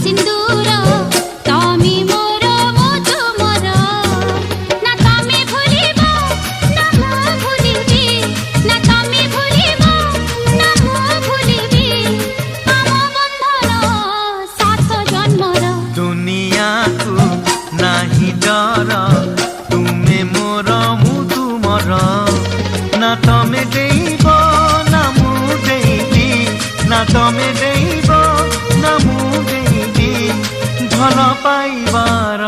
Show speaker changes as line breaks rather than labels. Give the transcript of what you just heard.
सिंदूर तमी मोर मधु मोर ना तमी भूलिब ना मु भूलिबी ना तमी भूलिब ना मु भूलिबी आम बंधन सात जन्मर
दुनिया को नाही डर तुमे मोर मु तुमर ना तमे देइब ना मु देइबी ना तमे देइब ना मु देइबी भल पाइबार